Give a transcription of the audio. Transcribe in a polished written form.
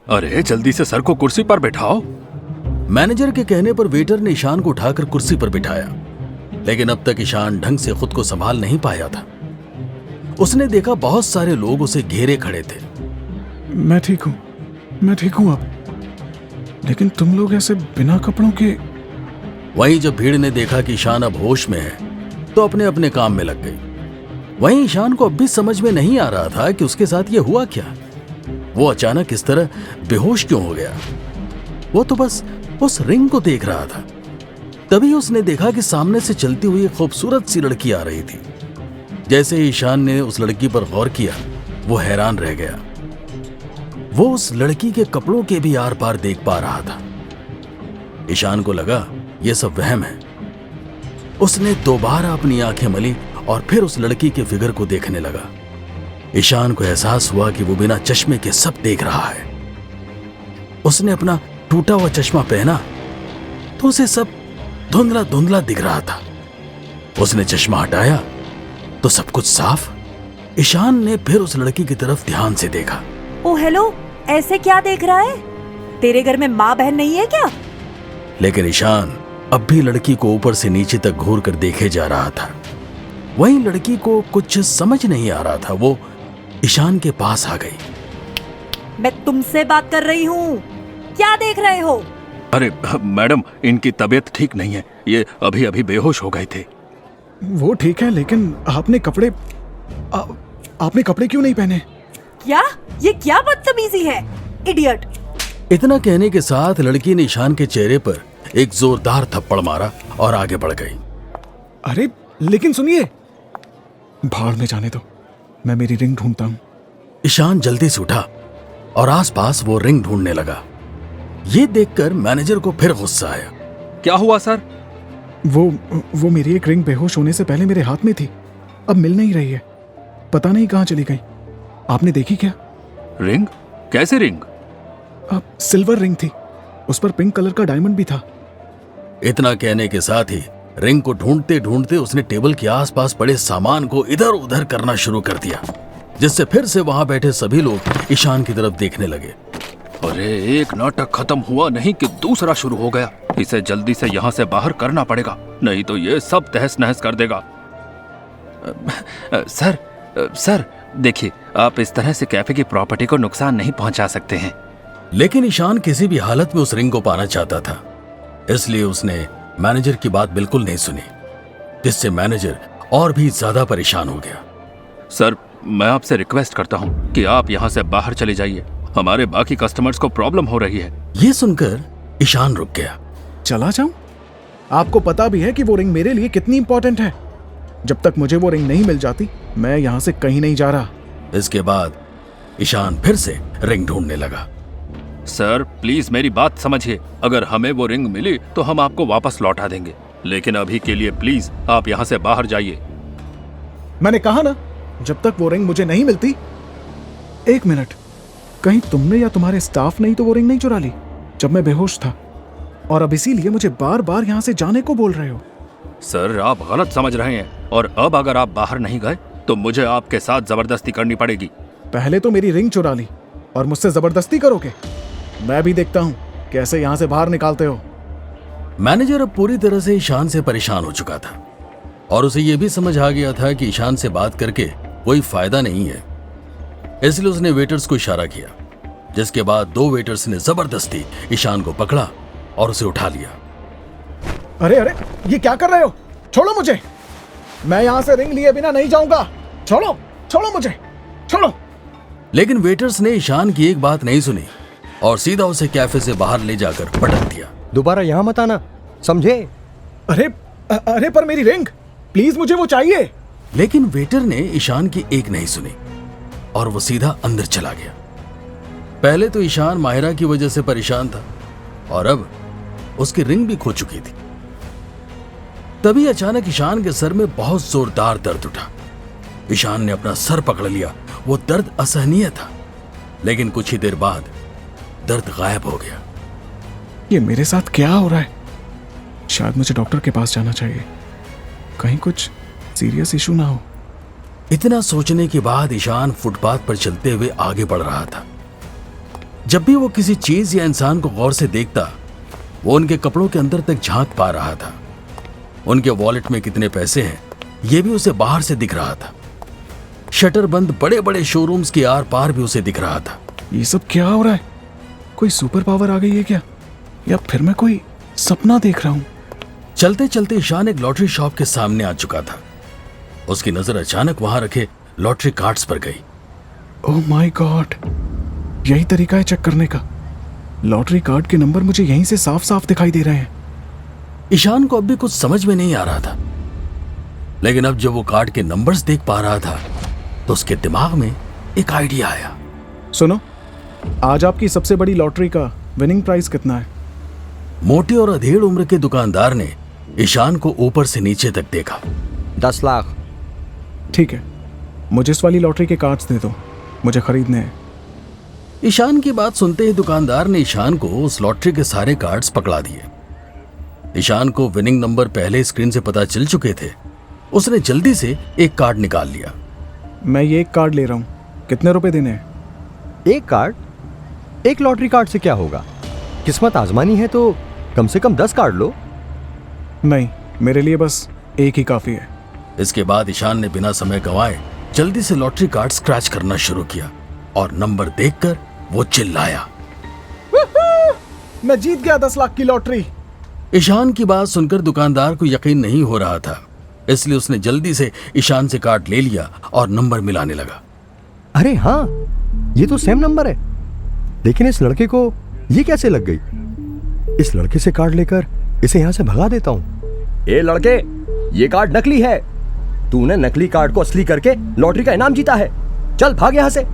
अरे जल्दी से सर को कुर्सी पर बैठाओ। मैनेजर के कहने पर वेटर ने ईशान को उठाकर कुर्सी पर बिठाया, लेकिन अब तक ईशान ढंग से खुद को संभाल नहीं पाया था। उसने देखा बहुत सारे लोग उसे घेरे खड़े थे। मैं ठीक हूं अब, लेकिन तुम लोग ऐसे बिना कपड़ों के। वहीं जब भीड़ ने देखा कि ईशान अब होश में है तो अपने अपने काम में लग गई। वहीं ईशान को अब भी समझ में नहीं आ रहा था कि उसके साथ ये हुआ क्या। वो अचानक इस तरह बेहोश क्यों हो गया। वो तो बस उस रिंग को देख रहा था। तभी उसने देखा कि सामने से चलती हुई एक खूबसूरत सी लड़की आ रही थी। जैसे ही ईशान ने उस लड़की पर गौर किया, वो हैरान रह गया। वो उस लड़की के कपड़ों के भी आर पार देख पा रहा था। ईशान को लगा ये सब वहम है। उसने दोबारा अपनी आंखें मली और फिर उस लड़की के फिगर को देखने लगा। ईशान को एहसास हुआ कि वो बिना चश्मे के सब देख रहा है। उसने अपना टूटा हुआ चश्मा पहना तो उसे सब धुंधला धुंधला दिख रहा था। उसने चश्मा हटाया तो सब कुछ साफ। ईशान ने फिर उस लड़की की तरफ ध्यान से देखा। ओ हेलो, ऐसे क्या देख रहा है? तेरे घर में माँ बहन नहीं है क्या? लेकिन ईशान अब भी लड़की को ऊपर से नीचे तक घूर कर देखे जा रहा था। वहीं लड़की को कुछ समझ नहीं आ रहा था। वो ईशान के पास आ गई। मैं तुमसे बात कर रही हूँ, क्या देख रहे हो? अरे मैडम, इनकी तबीयत ठीक नहीं है, ये अभी अभी बेहोश हो गए थे। वो ठीक है, लेकिन आपने कपड़े क्यों नहीं पहने? क्या? ये क्या बदतमीजी है, इडियट! इतना कहने के साथ लड़की ने ईशान के चेहरे पर एक जोरदार थप्पड़ मारा और आगे बढ़ गई। अरे लेकिन सुनिए, भाड़ में जाने दो, मैं मेरी रिंग ढूंढता हूं। ईशान जल्दी से उठा और आसपास वो रिंग ढूंढने लगा। ये देखकर मैनेजर को फिर गुस्सा आया। क्या हुआ सर? वो मेरी एक रिंग बेहोश होने से पहले मेरे हाथ में थी, अब मिल नहीं रही है। पता नहीं कहां चली गई। आपने देखी क्या? रिंग? कैसे रिंग? सिल्वर रिंग थी, उस पर पिंक कलर का डायमंड भी था। इतना कहने के साथ ही रिंग को ढूंढते ढूंढते उसने टेबल के आसपास पड़े सामान को इधर उधर करना शुरू कर दिया, जिससे फिर से वहां बैठे सभी लोग ईशान की तरफ देखने लगे। अरे एक नाटक खत्म हुआ नहीं कि दूसरा शुरू हो गया। इसे जल्दी से यहाँ से बाहर करना पड़ेगा, नहीं तो ये सब तहस नहस कर देगा। सर देखिए, आप इस तरह से कैफे की प्रॉपर्टी को नुकसान नहीं पहुंचा सकते हैं। लेकिन ईशान किसी भी हालत में उस रिंग को पाना चाहता था, इसलिए उसने मैनेजर की बात बिल्कुल नहीं सुनी, जिससे मैनेजर और भी ज्यादा परेशान हो गया। सर, मैं आपसे रिक्वेस्ट करता हूँ कि आप यहाँ से बाहर चले जाइए, हमारे बाकी कस्टमर्स को प्रॉब्लम हो रही है। ये सुनकर ईशान रुक गया। चला जाऊं? आपको पता भी है कि वो रिंग मेरे लिए कितनी इंपॉर्टेंट है। जब तक मुझे वो रिंग नहीं मिल जाती, मैं यहाँ से कहीं नहीं जा रहा। इसके बाद ईशान फिर से रिंग ढूंढने लगा। सर प्लीज मेरी बात समझिए, अगर हमें वो रिंग मिली तो हम आपको वापस लौटा देंगे, लेकिन अभी के लिए प्लीज आप यहाँ से बाहर जाइए। मैंने कहा ना, जब तक वो रिंग मुझे नहीं मिलती। एक मिनट, कहीं तुमने या तुम्हारे स्टाफ ने ही तो वो रिंग नहीं चुरा ली जब मैं बेहोश था, और अब इसीलिए मुझे बार बार यहाँ से जाने को बोल रहे हो? सर आप गलत समझ रहे हैं, और अब अगर आप बाहर नहीं गए तो मुझे आपके साथ जबरदस्ती करनी पड़ेगी। पहले तो मेरी रिंग चुरा ली और मुझसे जबरदस्ती करोगे? मैं भी देखता हूँ कैसे यहाँ से बाहर निकालते हो। मैनेजर अब पूरी तरह से ईशान से परेशान हो चुका था और उसे यह भी समझ आ गया था कि ईशान से बात करके कोई फायदा नहीं है, इसलिए उसने वेटर्स को इशारा किया, जिसके बाद दो वेटर्स ने जबरदस्ती ईशान को पकड़ा और उसे उठा लिया। अरे अरे, ये क्या कर रहे हो? छोड़ो मुझे, मैं यहाँ से रिंग लिए बिना नहीं जाऊंगा। छोड़ो छोड़ो मुझे, छोड़ो। लेकिन वेटर्स ने ईशान की एक बात नहीं सुनी और सीधा उसे कैफे से बाहर ले जाकर पटक दिया। दोबारा यहाँ मत आना, समझे? अरे अरे, पर मेरी रिंग, प्लीज मुझे वो चाहिए। लेकिन वेटर ने ईशान की एक नहीं सुनी और वो सीधा अंदर चला गया। पहले तो ईशान माहिरा की वजह से परेशान था और अब उसकी रिंग भी खो चुकी थी। तभी अचानक ईशान के सर में बहुत जोरदार दर्द उठा। ईशान ने अपना सर पकड़ लिया। वो दर्द असहनीय था, लेकिन कुछ ही देर बाद दर्द गायब हो गया। ये मेरे साथ क्या हो रहा है? शायद मुझे डॉक्टर के पास जाना चाहिए, कहीं कुछ सीरियस इशू ना हो। इतना सोचने के बाद ईशान फुटपाथ पर चलते हुए आगे बढ़ रहा था। जब भी वो किसी चीज या इंसान को गौर से देखता, वो उनके कपड़ों के अंदर तक झांक पा रहा था। उनके वॉलेट में कितने पैसे हैं ये भी उसे बाहर से दिख रहा था। शटर बंद बड़े बड़े शोरूम्स के आर पार भी उसे दिख रहा था। ये सब क्या हो रहा है? कोई सुपर पावर आ गई है क्या, या फिर मैं कोई सपना देख रहा हूं? चलते चलते ईशान एक लॉटरी शॉप के सामने आ चुका था। उसकी नजर अचानक वहां रखे लॉटरी कार्ड्स पर गई। ओह माय गॉड, यही तरीका है चेक करने का। लॉटरी कार्ड के नंबर मुझे यहीं से साफ साफ दिखाई दे रहे हैं। ईशान को अब भी कुछ समझ में नहीं आ रहा था, लेकिन अब जब वो कार्ड के नंबर्स देख पा रहा था तो उसके दिमाग में एक आइडिया आया। सुनो, आज आपकी सबसे बड़ी लॉटरी का विनिंग प्राइस कितना है? मोटी और अधेड़ उम्र के दुकानदार ने ईशान को ऊपर से नीचे तक देखा। 10 लाख। ठीक है, मुझे इस वाली लॉटरी के कार्ड्स दे दो, मुझे खरीदने हैं। ईशान की बात सुनते ही दुकानदार ने ईशान को उस लॉटरी के सारे कार्ड्स पकड़ा दिए। ईशान को विनिंग नंबर पहले स्क्रीन से पता चल चुके थे। उसने जल्दी से एक कार्ड निकाल लिया। मैं ये एक कार्ड ले रहा हूं, कितने रुपए देने हैं? एक कार्ड? एक लॉटरी कार्ड से क्या होगा? किस्मत आजमानी है तो कम से कम 10 कार्ड लो। नहीं, मेरे लिए बस एक ही काफी है। इसके बाद ईशान ने बिना समय गंवाए जल्दी से लॉटरी कार्ड स्क्रैच करना शुरू किया और नंबर देखकर वो चिल्लाया, मैं जीत गया 10 लाख की लॉटरी। ईशान की बात सुनकर दुकानदार को यकीन नहीं हो रहा था, इसलिए उसने जल्दी से ईशान से कार्ड ले लिया और नंबर मिलाने लगा। अरे हाँ, ये तो सेम नंबर है, लेकिन इस लड़के को ये कैसे लग गई? इस लड़के से कार्ड लेकर इसे यहां से भगा देता हूं। ए लड़के, ये कार्ड नकली है। तूने नकली कार्ड को असली करके लॉटरी का इनाम जीता है। चल भाग यहां से।